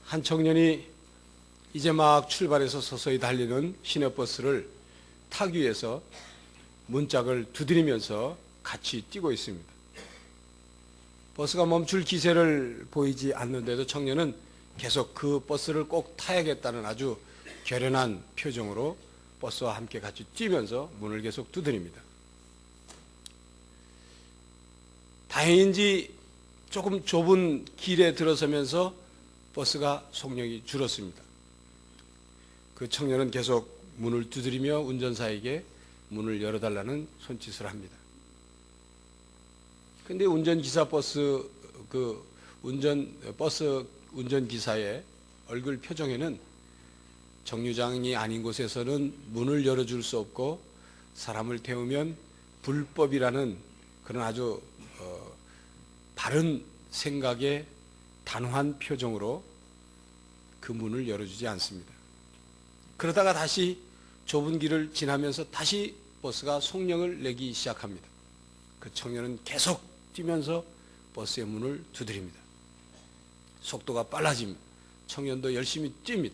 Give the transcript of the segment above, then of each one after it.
한 청년이 이제 막 출발해서 서서히 달리는 시내버스를 타기 위해서 문짝을 두드리면서 같이 뛰고 있습니다. 버스가 멈출 기세를 보이지 않는데도 청년은 계속 그 버스를 꼭 타야겠다는 아주 결연한 표정으로 버스와 함께 같이 뛰면서 문을 계속 두드립니다. 다행인지 조금 좁은 길에 들어서면서 버스가 속력이 줄었습니다. 그 청년은 계속 문을 두드리며 운전사에게 문을 열어달라는 손짓을 합니다. 근데 버스 운전기사의 얼굴 표정에는 정류장이 아닌 곳에서는 문을 열어줄 수 없고 사람을 태우면 불법이라는 그런 아주 바른 생각의 단호한 표정으로 그 문을 열어주지 않습니다. 그러다가 다시 좁은 길을 지나면서 다시 버스가 속력을 내기 시작합니다. 그 청년은 계속 뛰면서 버스의 문을 두드립니다. 속도가 빨라집니다. 청년도 열심히 뜁니다.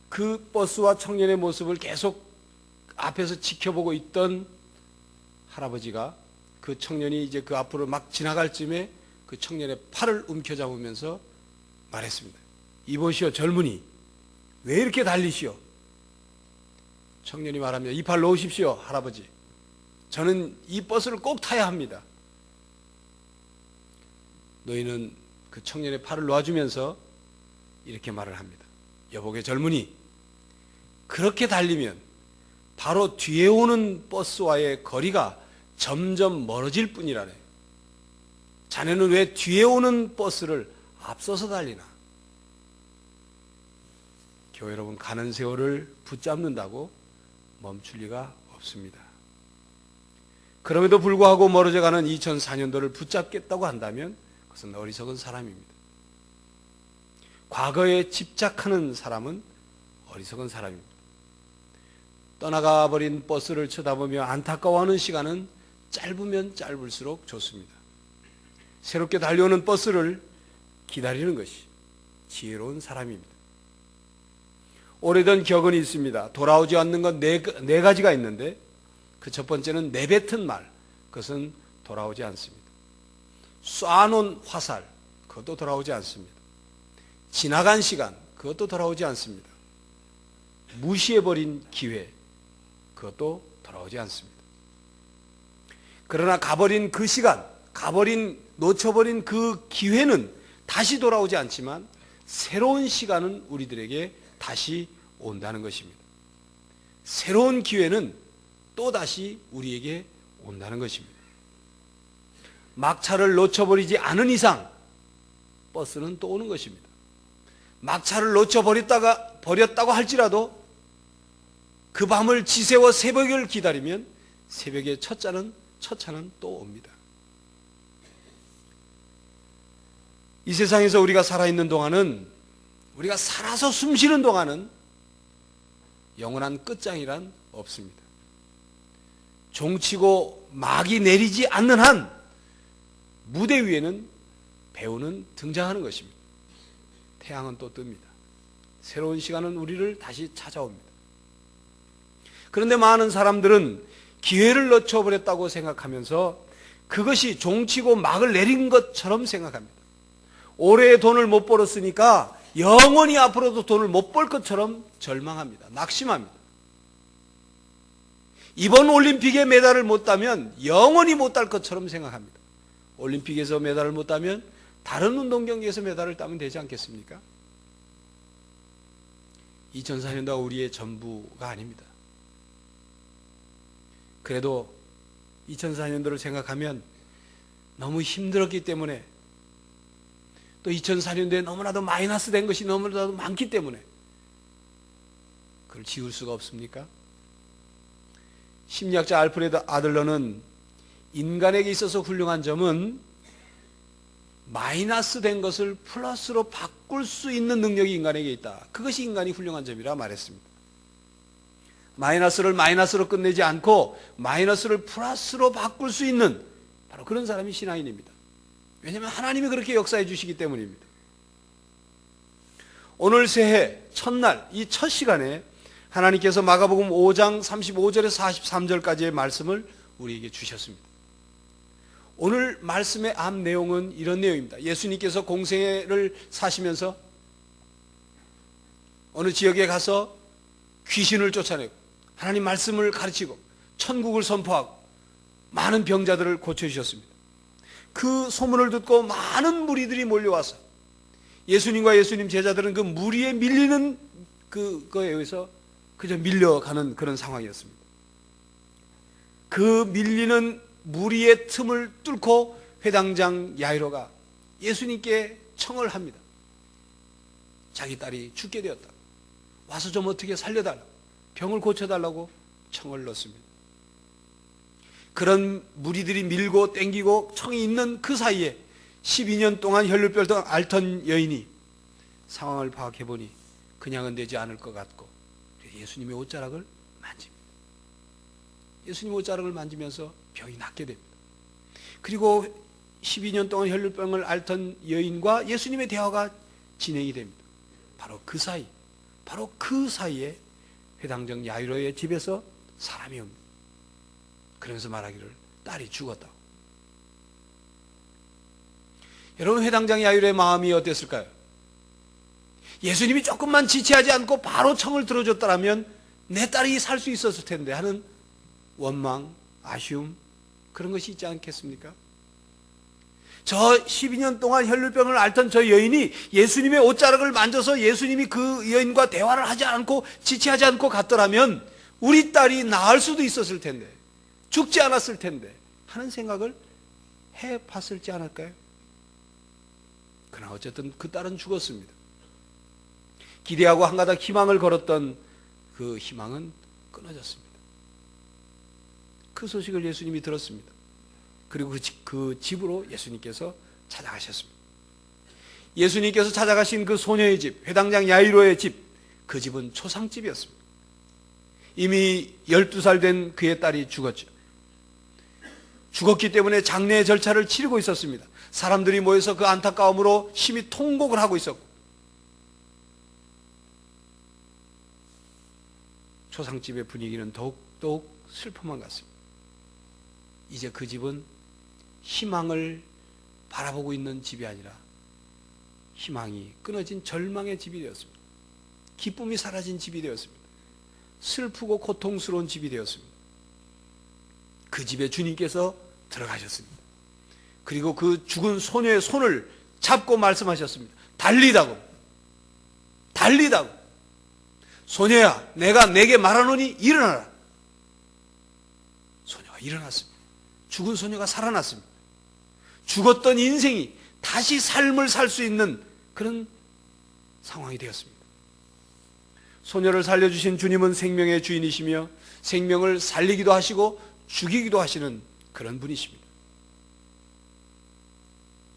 그 버스와 청년의 모습을 계속 앞에서 지켜보고 있던 할아버지가 그 청년이 이제 그 앞으로 막 지나갈 쯤에 그 청년의 팔을 움켜잡으면서 말했습니다. 이보시오 젊은이, 왜 이렇게 달리시오? 청년이 말합니다. 이 팔 놓으십시오 할아버지. 저는 이 버스를 꼭 타야 합니다. 너희는 그 청년의 팔을 놓아주면서 이렇게 말을 합니다. 여보게 젊은이, 그렇게 달리면 바로 뒤에 오는 버스와의 거리가 점점 멀어질 뿐이라네. 자네는 왜 뒤에 오는 버스를 앞서서 달리나? 교회 여러분, 가는 세월을 붙잡는다고 멈출 리가 없습니다. 그럼에도 불구하고 멀어져 가는 2004년도를 붙잡겠다고 한다면 그것은 어리석은 사람입니다. 과거에 집착하는 사람은 어리석은 사람입니다. 떠나가 버린 버스를 쳐다보며 안타까워하는 시간은 짧으면 짧을수록 좋습니다. 새롭게 달려오는 버스를 기다리는 것이 지혜로운 사람입니다. 오래된 격언이 있습니다. 돌아오지 않는 건 네 가지가 있는데 그 첫 번째는 내뱉은 말, 그것은 돌아오지 않습니다. 쏴놓은 화살, 그것도 돌아오지 않습니다. 지나간 시간, 그것도 돌아오지 않습니다. 무시해버린 기회, 그것도 돌아오지 않습니다. 그러나 가버린 그 시간, 놓쳐버린 그 기회는 다시 돌아오지 않지만 새로운 시간은 우리들에게 다시 온다는 것입니다. 새로운 기회는 또다시 우리에게 온다는 것입니다. 막차를 놓쳐버리지 않은 이상 버스는 또 오는 것입니다. 막차를 놓쳐버렸다고 할지라도 그 밤을 지새워 새벽을 기다리면 새벽의 첫 차는 또 옵니다. 이 세상에서 우리가 살아있는 동안은, 우리가 살아서 숨쉬는 동안은 영원한 끝장이란 없습니다. 종치고 막이 내리지 않는 한 무대 위에는 배우는 등장하는 것입니다. 태양은 또 뜹니다. 새로운 시간은 우리를 다시 찾아옵니다. 그런데 많은 사람들은 기회를 놓쳐버렸다고 생각하면서 그것이 종치고 막을 내린 것처럼 생각합니다. 올해 돈을 못 벌었으니까 영원히 앞으로도 돈을 못 벌 것처럼 절망합니다. 낙심합니다. 이번 올림픽에 메달을 못 따면 영원히 못 딸 것처럼 생각합니다. 올림픽에서 메달을 못 따면 다른 운동 경기에서 메달을 따면 되지 않겠습니까? 2004년도가 우리의 전부가 아닙니다. 그래도 2004년도를 생각하면 너무 힘들었기 때문에, 또 2004년도에 너무나도 마이너스 된 것이 너무나도 많기 때문에 그걸 지울 수가 없습니까? 심리학자 알프레드 아들러는 인간에게 있어서 훌륭한 점은 마이너스 된 것을 플러스로 바꿀 수 있는 능력이 인간에게 있다. 그것이 인간이 훌륭한 점이라 말했습니다. 마이너스를 마이너스로 끝내지 않고 마이너스를 플러스로 바꿀 수 있는 바로 그런 사람이 신앙인입니다. 왜냐하면 하나님이 그렇게 역사해 주시기 때문입니다. 오늘 새해 첫날 이 첫 시간에 하나님께서 마가복음 5장 35절에서 43절까지의 말씀을 우리에게 주셨습니다. 오늘 말씀의 앞 내용은 이런 내용입니다. 예수님께서 공생애를 사시면서 어느 지역에 가서 귀신을 쫓아내고 하나님 말씀을 가르치고 천국을 선포하고 많은 병자들을 고쳐주셨습니다. 그 소문을 듣고 많은 무리들이 몰려와서 예수님과 예수님 제자들은 그 무리에 밀리는 그거에 의해서 그저 밀려가는 그런 상황이었습니다. 그 밀리는 무리의 틈을 뚫고 회당장 야이로가 예수님께 청을 합니다. 자기 딸이 죽게 되었다. 와서 좀 어떻게 살려달라고, 병을 고쳐달라고 청을 넣습니다. 그런 무리들이 밀고 땡기고 청이 있는 그 사이에 12년 동안 혈류병을 앓던 여인이 상황을 파악해보니 그냥은 되지 않을 것 같고 예수님의 옷자락을 만집니다. 예수님의 옷자락을 만지면서 병이 낫게 됩니다. 그리고 12년 동안 혈류병을 앓던 여인과 예수님의 대화가 진행이 됩니다. 바로 그 사이에 회당장 야이로의 집에서 사람이 옵니다. 그러면서 말하기를 딸이 죽었다고. 여러분, 회당장 야이로의 마음이 어땠을까요? 예수님이 조금만 지체하지 않고 바로 청을 들어줬더라면 내 딸이 살 수 있었을 텐데 하는 원망, 아쉬움, 그런 것이 있지 않겠습니까? 저 12년 동안 혈류병을 앓던 저 여인이 예수님의 옷자락을 만져서 예수님이 그 여인과 대화를 하지 않고 지체하지 않고 갔더라면 우리 딸이 나을 수도 있었을 텐데, 죽지 않았을 텐데 하는 생각을 해봤을지 않을까요? 그러나 어쨌든 그 딸은 죽었습니다. 기대하고 한 가닥 희망을 걸었던 그 희망은 끊어졌습니다. 그 소식을 예수님이 들었습니다. 그리고 그 집으로 예수님께서 찾아가셨습니다. 예수님께서 찾아가신 그 소녀의 집, 회당장 야이로의 집, 그 집은 초상집이었습니다. 이미 12살 된 그의 딸이 죽었죠. 죽었기 때문에 장례 절차를 치르고 있었습니다. 사람들이 모여서 그 안타까움으로 심히 통곡을 하고 있었고, 초상집의 분위기는 더욱 슬픔만 같습니다. 이제 그 집은 희망을 바라보고 있는 집이 아니라 희망이 끊어진 절망의 집이 되었습니다. 기쁨이 사라진 집이 되었습니다. 슬프고 고통스러운 집이 되었습니다. 그 집에 주님께서 들어가셨습니다. 그리고 그 죽은 소녀의 손을 잡고 말씀하셨습니다. 달리다고. 소녀야, 내가 내게 말하노니 일어나라. 소녀가 일어났습니다. 죽은 소녀가 살아났습니다. 죽었던 인생이 다시 삶을 살 수 있는 그런 상황이 되었습니다. 소녀를 살려주신 주님은 생명의 주인이시며 생명을 살리기도 하시고 죽이기도 하시는 그런 분이십니다.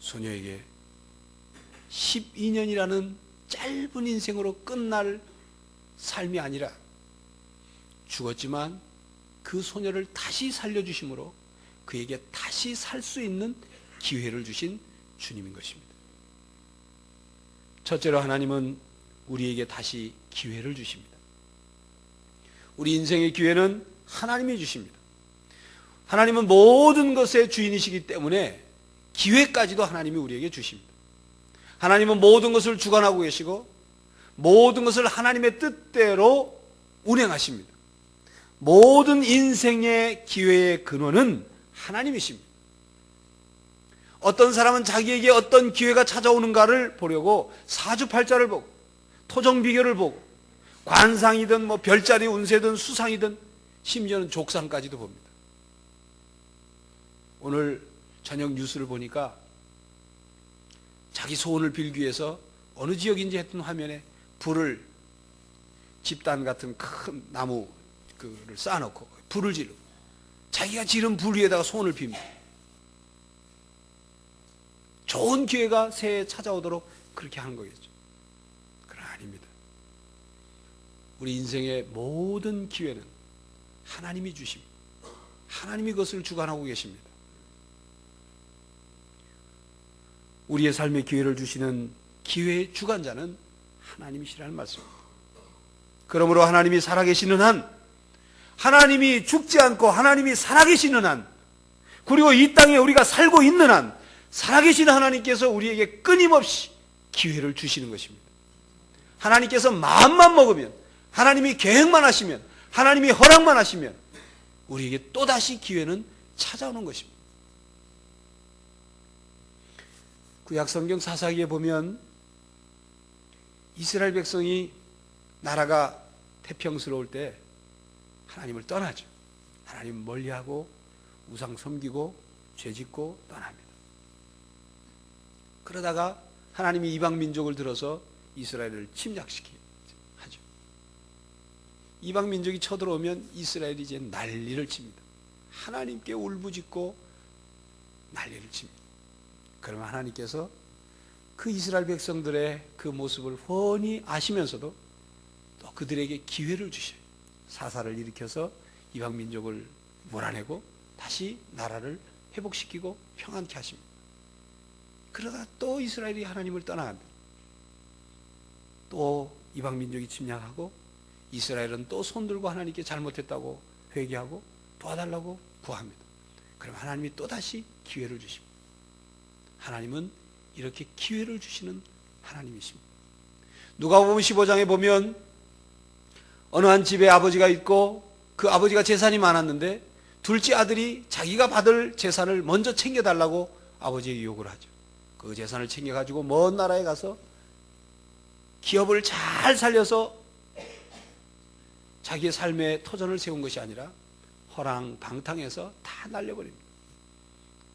소녀에게 12년이라는 짧은 인생으로 끝날 삶이 아니라 죽었지만 그 소녀를 다시 살려주심으로 그에게 다시 살 수 있는 기회를 주신 주님인 것입니다. 첫째로 하나님은 우리에게 다시 기회를 주십니다. 우리 인생의 기회는 하나님이 주십니다. 하나님은 모든 것의 주인이시기 때문에 기회까지도 하나님이 우리에게 주십니다. 하나님은 모든 것을 주관하고 계시고 모든 것을 하나님의 뜻대로 운행하십니다. 모든 인생의 기회의 근원은 하나님이십니다. 어떤 사람은 자기에게 어떤 기회가 찾아오는가를 보려고 사주팔자를 보고 토정비결을 보고 관상이든 별자리 운세든 수상이든 심지어는 족상까지도 봅니다. 오늘 저녁 뉴스를 보니까 자기 소원을 빌기 위해서 어느 지역인지 했던 화면에 불을, 집단 같은 큰 나무 그를 쌓아놓고 불을 지르고 자기가 지른 불 위에다가 소원을 빕니다. 좋은 기회가 새해에 찾아오도록 그렇게 하는 거겠죠. 그러나 아닙니다. 우리 인생의 모든 기회는 하나님이 우리의 삶에 기회를 주시는 기회의 주관자는 하나님이시라는 말씀입니다. 그러므로 하나님이 살아계시는 한, 하나님이 죽지 않고 하나님이 살아계시는 한, 그리고 이 땅에 우리가 살고 있는 한, 살아계신 하나님께서 우리에게 끊임없이 기회를 주시는 것입니다. 하나님께서 마음만 먹으면, 하나님이 계획만 하시면, 하나님이 허락만 하시면 우리에게 또다시 기회는 찾아오는 것입니다. 구약성경 사사기에 보면 이스라엘 백성이 나라가 태평스러울 때 하나님을 떠나죠. 하나님 멀리하고 우상 섬기고 죄짓고 떠납니다. 그러다가 하나님이 이방 민족을 들어서 이스라엘을 침략시키게 하죠. 이방 민족이 쳐들어오면 이스라엘이 이제 난리를 칩니다. 하나님께 울부짖고 난리를 칩니다. 그러면 하나님께서 그 이스라엘 백성들의 그 모습을 훤히 아시면서도 또 그들에게 기회를 주셔요. 사사를 일으켜서 이방 민족을 몰아내고 다시 나라를 회복시키고 평안케 하십니다. 그러다 또 이스라엘이 하나님을 떠나갑니다. 또 이방 민족이 침략하고 이스라엘은 또 손들고 하나님께 잘못했다고 회개하고 도와달라고 구합니다. 그럼 하나님이 또다시 기회를 주십니다. 하나님은 이렇게 기회를 주시는 하나님이십니다. 누가복음 15장에 보면 어느 한 집에 아버지가 있고 그 아버지가 재산이 많았는데 둘째 아들이 자기가 받을 재산을 먼저 챙겨달라고 아버지에게 요구를 하죠. 그 재산을 챙겨가지고 먼 나라에 가서 기업을 잘 살려서 자기의 삶의 터전을 세운 것이 아니라 허랑방탕해서 다 날려버립니다.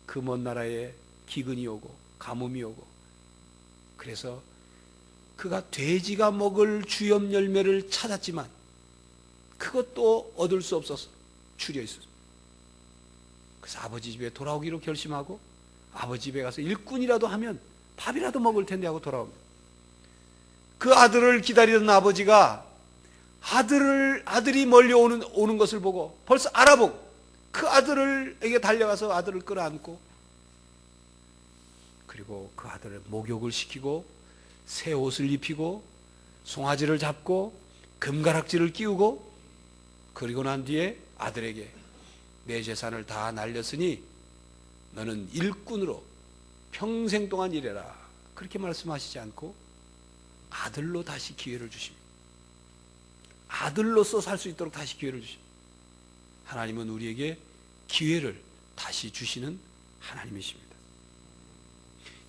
그 먼 나라에 기근이 오고 가뭄이 오고, 그래서 그가 돼지가 먹을 주염 열매를 찾았지만 그것도 얻을 수 없어서 추려 있었습니다. 그래서 아버지 집에 돌아오기로 결심하고 아버지 집에 가서 일꾼이라도 하면 밥이라도 먹을 텐데 하고 돌아옵니다. 그 아들을 기다리던 아버지가 아들이 멀리 오는 것을 보고 벌써 알아보고 그 아들에게 달려가서 아들을 끌어안고, 그리고 그 아들을 목욕을 시키고 새 옷을 입히고 송아지를 잡고 금가락지를 끼우고, 그리고 난 뒤에 아들에게 내 재산을 다 날렸으니 너는 일꾼으로 평생 동안 일해라, 그렇게 말씀하시지 않고 아들로 다시 기회를 주십니다. 아들로서 살 수 있도록 다시 기회를 주십니다. 하나님은 우리에게 기회를 다시 주시는 하나님이십니다.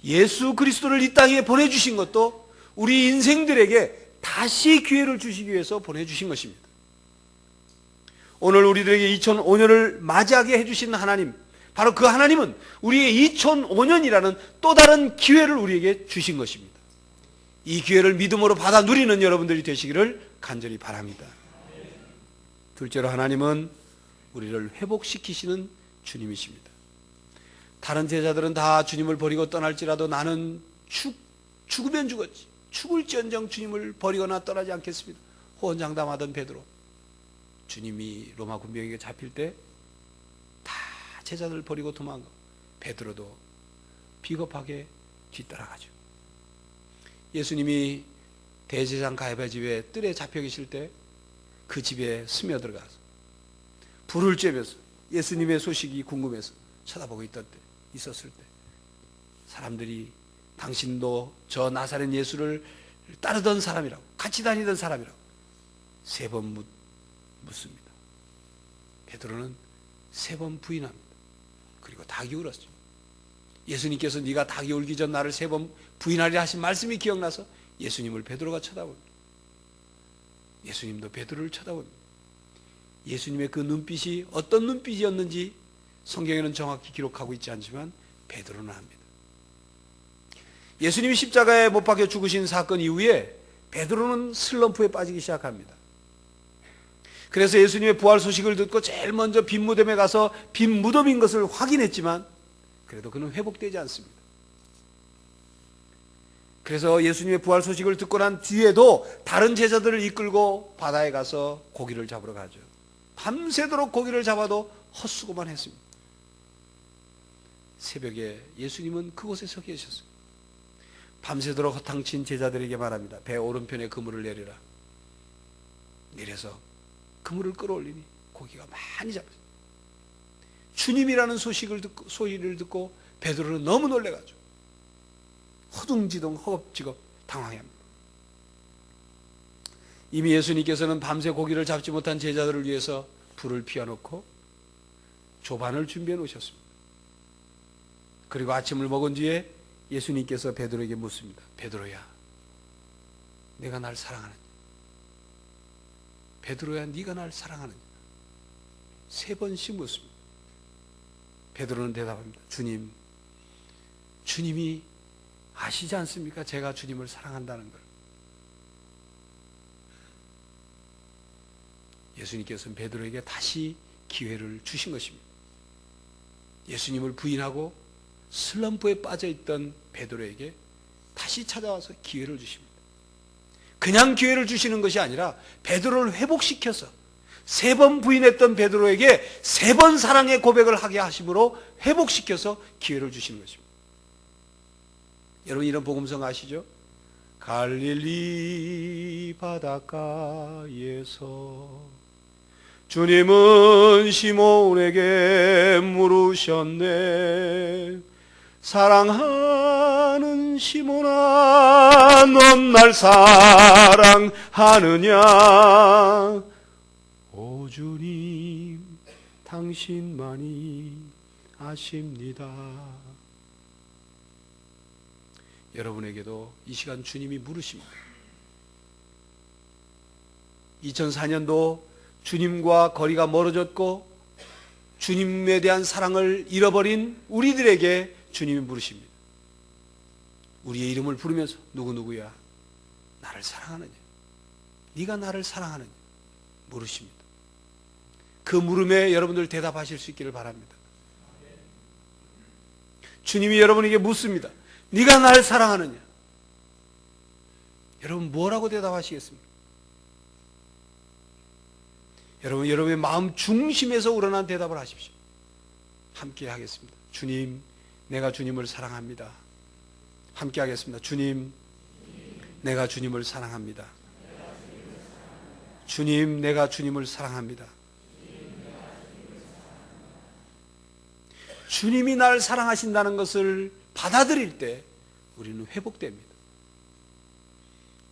예수 그리스도를 이 땅에 보내주신 것도 우리 인생들에게 다시 기회를 주시기 위해서 보내주신 것입니다. 오늘 우리들에게 2005년을 맞이하게 해주신 하나님, 바로 그 하나님은 우리의 2005년이라는 또 다른 기회를 우리에게 주신 것입니다. 이 기회를 믿음으로 받아 누리는 여러분들이 되시기를 간절히 바랍니다. 둘째로 하나님은 우리를 회복시키시는 주님이십니다. 다른 제자들은 다 주님을 버리고 떠날지라도 나는 죽으면 죽었지, 죽을지언정 주님을 버리거나 떠나지 않겠습니다. 호언장담하던 베드로, 주님이 로마 군병에게 잡힐 때 다 제자들을 버리고 도망가고 베드로도 비겁하게 뒤따라가죠. 예수님이 대제사장 가야바 집에 뜰에 잡혀 계실 때 그 집에 스며들어가서 불을 쬐면서 예수님의 소식이 궁금해서 쳐다보고 있었을 때 사람들이 당신도 저 나사렛 예수를 따르던 사람이라고, 같이 다니던 사람이라고 3번 묻습니다. 베드로는 3번 부인합니다. 그리고 닭이 울었죠. 예수님께서 네가 닭이 울기 전 나를 3번 부인하리라 하신 말씀이 기억나서 예수님을 베드로가 쳐다봅니다. 예수님도 베드로를 쳐다봅니다. 예수님의 그 눈빛이 어떤 눈빛이었는지 성경에는 정확히 기록하고 있지 않지만 베드로는 압니다. 예수님이 십자가에 못 박혀 죽으신 사건 이후에 베드로는 슬럼프에 빠지기 시작합니다. 그래서 예수님의 부활 소식을 듣고 제일 먼저 빈 무덤에 가서 빈 무덤인 것을 확인했지만 그래도 그는 회복되지 않습니다. 그래서 예수님의 부활 소식을 듣고 난 뒤에도 다른 제자들을 이끌고 바다에 가서 고기를 잡으러 가죠. 밤새도록 고기를 잡아도 헛수고만 했습니다. 새벽에 예수님은 그곳에 서 계셨어요. 밤새도록 허탕친 제자들에게 말합니다. 배 오른편에 그물을 내리라. 내려서 그물을 끌어올리니 고기가 많이 잡혔어요. 주님이라는 소리를 듣고 베드로는 너무 놀래가지고 허둥지둥 허겁지겁 당황합니다. 이미 예수님께서는 밤새 고기를 잡지 못한 제자들을 위해서 불을 피워놓고 조반을 준비해 놓으셨습니다. 그리고 아침을 먹은 뒤에 예수님께서 베드로에게 묻습니다. 베드로야, 내가 날 사랑하느냐? 베드로야, 네가 날 사랑하느냐? 3번씩 묻습니다. 베드로는 대답합니다. 주님이 아시지 않습니까? 제가 주님을 사랑한다는 걸. 예수님께서는 베드로에게 다시 기회를 주신 것입니다. 예수님을 부인하고 슬럼프에 빠져있던 베드로에게 다시 찾아와서 기회를 주십니다. 그냥 기회를 주시는 것이 아니라 베드로를 회복시켜서 3번 부인했던 베드로에게 3번 사랑의 고백을 하게 하심으로 회복시켜서 기회를 주시는 것입니다. 여러분, 이런 복음성 아시죠? 갈릴리 바닷가에서 주님은 시몬에게 물으셨네. 사랑하는 시몬아, 넌 날 사랑하느냐? 오 주님, 당신만이 아십니다. 여러분에게도 이 시간 주님이 물으십니다. 2004년도 주님과 거리가 멀어졌고 주님에 대한 사랑을 잃어버린 우리들에게 주님이 물으십니다. 우리의 이름을 부르면서 누구누구야, 나를 사랑하느냐? 네가 나를 사랑하느냐? 물으십니다. 그 물음에 여러분들 대답하실 수 있기를 바랍니다. 주님이 여러분에게 묻습니다. 네가 나를 사랑하느냐? 여러분 뭐라고 대답하시겠습니까? 여러분, 여러분의 마음 중심에서 우러난 대답을 하십시오. 함께 하겠습니다. 주님, 내가 주님을 사랑합니다. 함께 하겠습니다. 주님, 내가 주님을 사랑합니다. 주님, 내가 주님을 사랑합니다. 주님이 나를 사랑하신다는 것을 받아들일 때 우리는 회복됩니다.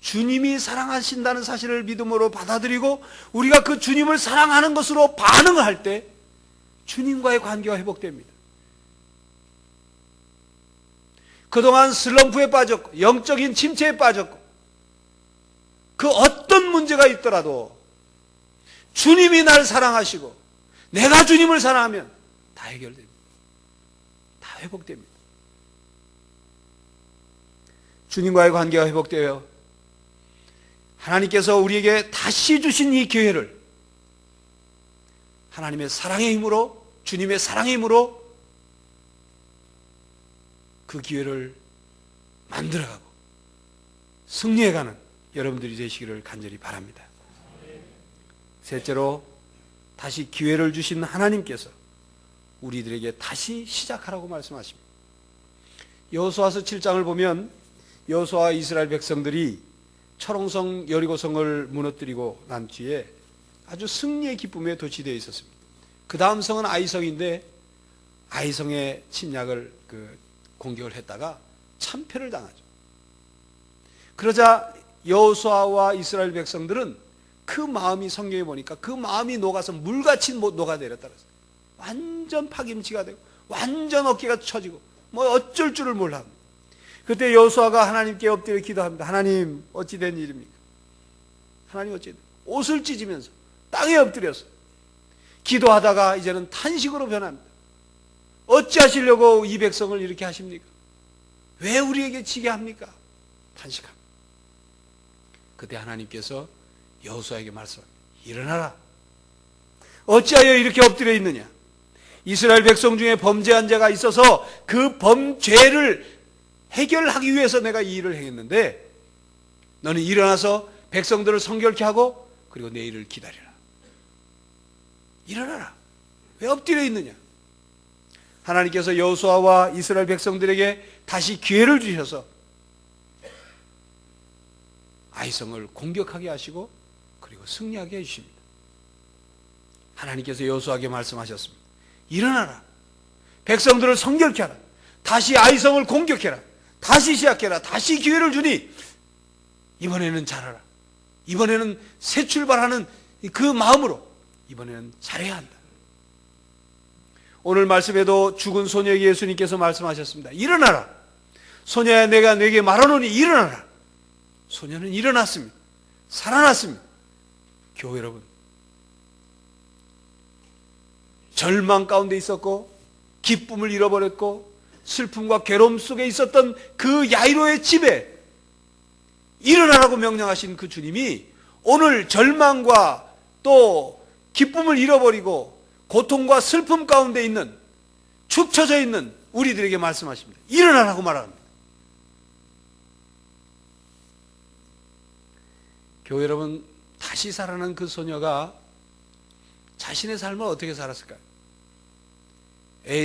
주님이 사랑하신다는 사실을 믿음으로 받아들이고 우리가 그 주님을 사랑하는 것으로 반응을 할 때 주님과의 관계가 회복됩니다. 그동안 슬럼프에 빠졌고 영적인 침체에 빠졌고 그 어떤 문제가 있더라도 주님이 날 사랑하시고 내가 주님을 사랑하면 다 해결됩니다. 다 회복됩니다. 주님과의 관계가 회복되어 하나님께서 우리에게 다시 주신 이 기회를 하나님의 사랑의 힘으로, 주님의 사랑의 힘으로 그 기회를 만들어가고 승리해가는 여러분들이 되시기를 간절히 바랍니다. 셋째로, 다시 기회를 주신 하나님께서 우리들에게 다시 시작하라고 말씀하십니다. 여호수아서 7장을 보면 여호수아와 이스라엘 백성들이 철옹성 여리고성을 무너뜨리고 난 뒤에 아주 승리의 기쁨에 도취되어 있었습니다. 그 다음 성은 아이성인데 아이성의 침략을 공격을 했다가 참패를 당하죠. 그러자 여호수아와 이스라엘 백성들은 그 마음이, 성경에 보니까 그 마음이 녹아서 물같이 녹아내렸다 그랬어요. 완전 파김치가 되고 완전 어깨가 처지고 뭐 어쩔 줄을 몰라. 그때 여호수아가 하나님께 엎드려 기도합니다. 하나님, 어찌 된 일입니까? 하나님, 어찌 된 옷을 찢으면서 땅에 엎드려서 기도하다가 이제는 탄식으로 변합니다. 어찌하시려고 이 백성을 이렇게 하십니까? 왜 우리에게 지게 합니까? 탄식합니다. 그때 하나님께서 여호수아에게 말씀합니다. 일어나라. 어찌하여 이렇게 엎드려 있느냐? 이스라엘 백성 중에 범죄한 자가 있어서 그 범죄를 해결하기 위해서 내가 이 일을 행했는데 너는 일어나서 백성들을 성결케 하고 그리고 내일을 기다리라. 일어나라. 왜 엎드려 있느냐? 하나님께서 여호수아와 이스라엘 백성들에게 다시 기회를 주셔서 아이성을 공격하게 하시고 그리고 승리하게 해주십니다. 하나님께서 여호수아에게 말씀하셨습니다. 일어나라. 백성들을 성결케 하라. 다시 아이성을 공격해라. 다시 시작해라. 다시 기회를 주니 이번에는 잘하라. 이번에는 새 출발하는 그 마음으로 이번에는 잘해야 한다. 오늘 말씀에도 죽은 소녀에게 예수님께서 말씀하셨습니다. 일어나라. 소녀야, 내가 네게 말하노니 일어나라. 소녀는 일어났습니다. 살아났습니다. 교회 여러분, 절망 가운데 있었고 기쁨을 잃어버렸고 슬픔과 괴로움 속에 있었던 그 야이로의 집에 일어나라고 명령하신 그 주님이 오늘 절망과 또 기쁨을 잃어버리고 고통과 슬픔 가운데 있는, 축 처져 있는 우리들에게 말씀하십니다. 일어나라고 말합니다. 교회 여러분, 다시 살아난 그 소녀가 자신의 삶을 어떻게 살았을까요?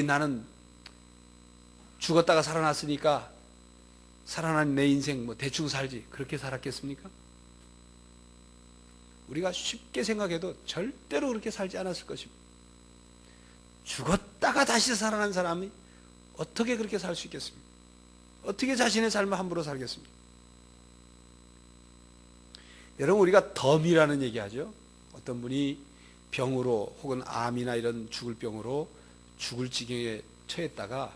나는 죽었다가 살아났으니까 살아난 내 인생 대충 살지, 그렇게 살았겠습니까? 우리가 쉽게 생각해도 절대로 그렇게 살지 않았을 것입니다. 죽었다가 다시 살아난 사람이 어떻게 그렇게 살 수 있겠습니까? 어떻게 자신의 삶을 함부로 살겠습니까? 여러분, 우리가 덤이라는 얘기하죠. 어떤 분이 병으로 혹은 암이나 이런 죽을 병으로 죽을 지경에 처했다가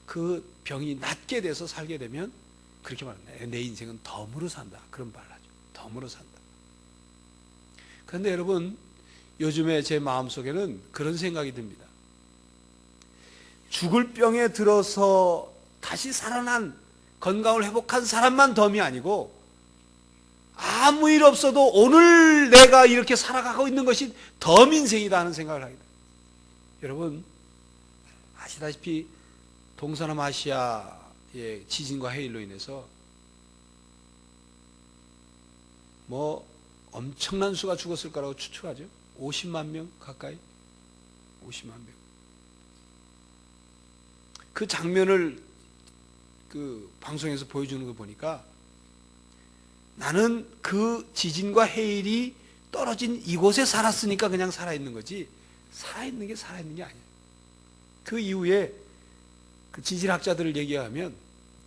그 병이 낫게 돼서 살게 되면 그렇게 말합니다. 내 인생은 덤으로 산다. 그런 말을 하죠. 덤으로 산다. 그런데 여러분, 요즘에 제 마음속에는 그런 생각이 듭니다. 죽을 병에 들어서 다시 살아난, 건강을 회복한 사람만 덤이 아니고 아무 일 없어도 오늘 내가 이렇게 살아가고 있는 것이 덤 인생이다 하는 생각을 하게 됩니다. 여러분, 아시다시피 동서남아시아의 지진과 해일로 인해서 엄청난 수가 죽었을 거라고 추측하죠. 50만 명 가까이. 50만 명. 그 장면을 그 방송에서 보여주는 거 보니까 나는 그 지진과 해일이 떨어진 이곳에 살았으니까 그냥 살아있는 거지, 살아있는 게 아니에요. 그 이후에 그 지질학자들을 얘기하면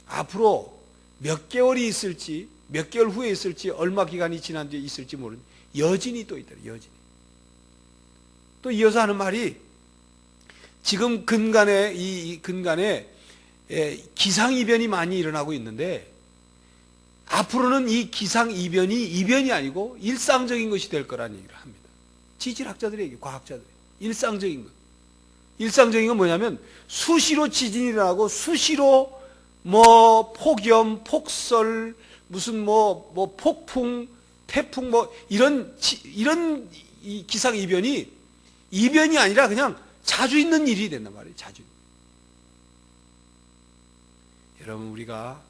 앞으로 몇 개월이 있을지, 몇 개월 후에 있을지, 얼마 기간이 지난 뒤에 있을지 모르는 여진이 또 있더래요. 여진이. 또 이어서 하는 말이, 지금 이 근간에 기상이변이 많이 일어나고 있는데 앞으로는 이 기상이변이 이변이 아니고 일상적인 것이 될 거라는 얘기를 합니다. 지질학자들의 얘기, 과학자들이. 일상적인 것. 일상적인 건 뭐냐면 수시로 지진이 일어나고 수시로 폭염, 폭설, 무슨 폭풍, 태풍 이런 이 기상 이변이 아니라 그냥 자주 있는 일이 된단 말이에요. 자주. 여러분, 우리가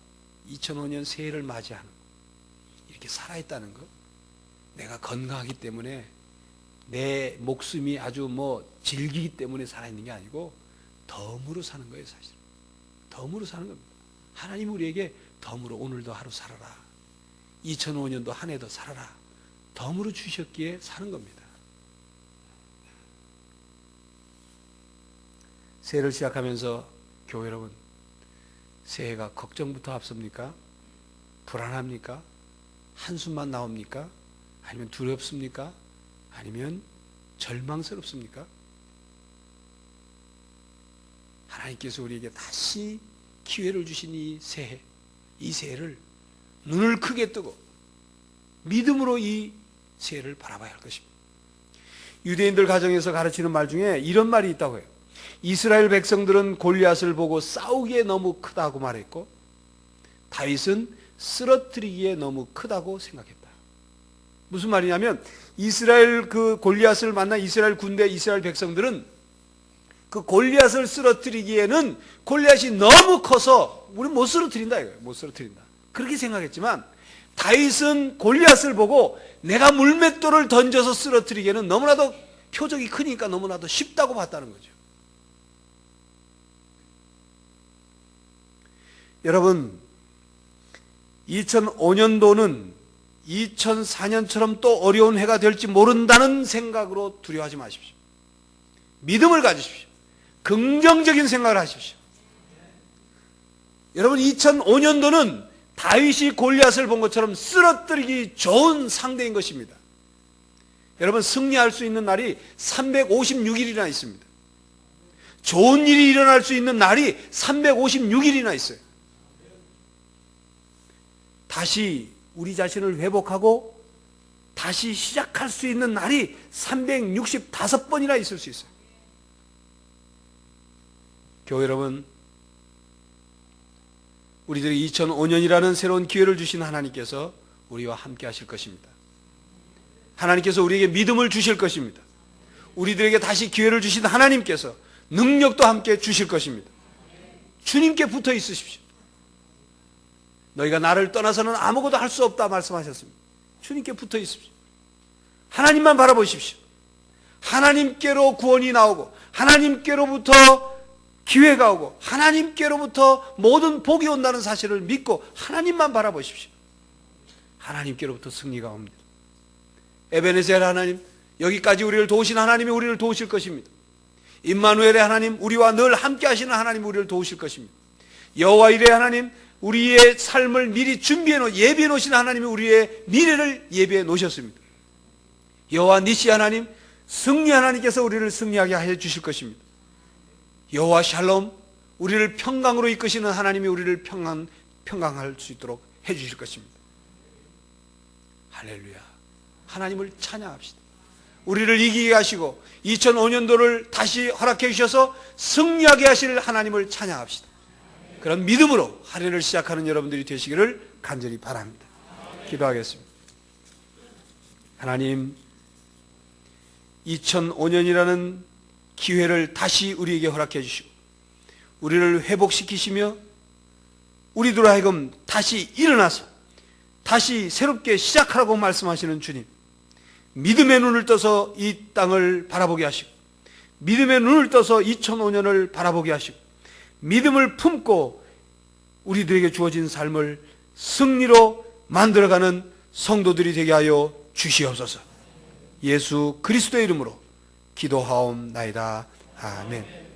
2005년 새해를 맞이하는, 이렇게 살아있다는 것, 내가 건강하기 때문에 내 목숨이 아주 질기기 때문에 살아있는 게 아니고 덤으로 사는 거예요. 사실 덤으로 사는 겁니다. 하나님 우리에게 덤으로 오늘도 하루 살아라, 2005년도 한 해도 살아라, 덤으로 주셨기에 사는 겁니다. 새해를 시작하면서 교회 여러분, 새해가 걱정부터 앞섭니까? 불안합니까? 한숨만 나옵니까? 아니면 두렵습니까? 아니면 절망스럽습니까? 하나님께서 우리에게 다시 기회를 주신 이 새해를 눈을 크게 뜨고 믿음으로 이 새해를 바라봐야 할 것입니다. 유대인들 가정에서 가르치는 말 중에 이런 말이 있다고 해요. 이스라엘 백성들은 골리앗을 보고 싸우기에 너무 크다고 말했고 다윗은 쓰러뜨리기에 너무 크다고 생각했다. 무슨 말이냐면 이스라엘 그 골리앗을 만난 이스라엘 군대, 이스라엘 백성들은 그 골리앗을 쓰러뜨리기에는 골리앗이 너무 커서 우리 못 쓰러뜨린다 이거예요. 못 쓰러뜨린다. 그렇게 생각했지만 다윗은 골리앗을 보고 내가 물맷돌을 던져서 쓰러뜨리기에는 너무나도 표적이 크니까 너무나도 쉽다고 봤다는 거죠. 여러분, 2005년도는 2004년처럼 또 어려운 해가 될지 모른다는 생각으로 두려워하지 마십시오. 믿음을 가지십시오. 긍정적인 생각을 하십시오. 여러분, 2005년도는 다윗이 골리앗을 본 것처럼 쓰러뜨리기 좋은 상대인 것입니다. 여러분, 승리할 수 있는 날이 356일이나 있습니다. 좋은 일이 일어날 수 있는 날이 356일이나 있어요. 다시 우리 자신을 회복하고 다시 시작할 수 있는 날이 365번이나 있을 수 있어요. 교회 여러분, 우리들이 2005년이라는 새로운 기회를 주신 하나님께서 우리와 함께 하실 것입니다. 하나님께서 우리에게 믿음을 주실 것입니다. 우리들에게 다시 기회를 주신 하나님께서 능력도 함께 주실 것입니다. 주님께 붙어 있으십시오. 너희가 나를 떠나서는 아무것도 할 수 없다 말씀하셨습니다. 주님께 붙어 있으십시오. 하나님만 바라보십시오. 하나님께로 구원이 나오고 하나님께로부터 기회가 오고 하나님께로부터 모든 복이 온다는 사실을 믿고 하나님만 바라보십시오. 하나님께로부터 승리가 옵니다. 에베네셀 하나님, 여기까지 우리를 도우신 하나님이 우리를 도우실 것입니다. 임마누엘의 하나님, 우리와 늘 함께 하시는 하나님이 우리를 도우실 것입니다. 여호와 이레 하나님, 우리의 삶을 미리 예비해 놓으신 하나님이 우리의 미래를 예비해 놓으셨습니다. 여호와 니시 하나님, 승리 하나님께서 우리를 승리하게 하여 주실 것입니다. 여호와 샬롬, 우리를 평강으로 이끄시는 하나님이 우리를 평강할 수 있도록 해 주실 것입니다. 할렐루야. 하나님을 찬양합시다. 우리를 이기게 하시고 2005년도를 다시 허락해 주셔서 승리하게 하실 하나님을 찬양합시다. 그런 믿음으로 한 해를 시작하는 여러분들이 되시기를 간절히 바랍니다. 기도하겠습니다. 하나님, 2005년이라는 기회를 다시 우리에게 허락해 주시고 우리를 회복시키시며 우리들 하여금 다시 일어나서 다시 새롭게 시작하라고 말씀하시는 주님, 믿음의 눈을 떠서 이 땅을 바라보게 하시고 믿음의 눈을 떠서 2005년을 바라보게 하시고 믿음을 품고 우리들에게 주어진 삶을 승리로 만들어가는 성도들이 되게 하여 주시옵소서. 예수 그리스도의 이름으로 기도하옵나이다. 아멘.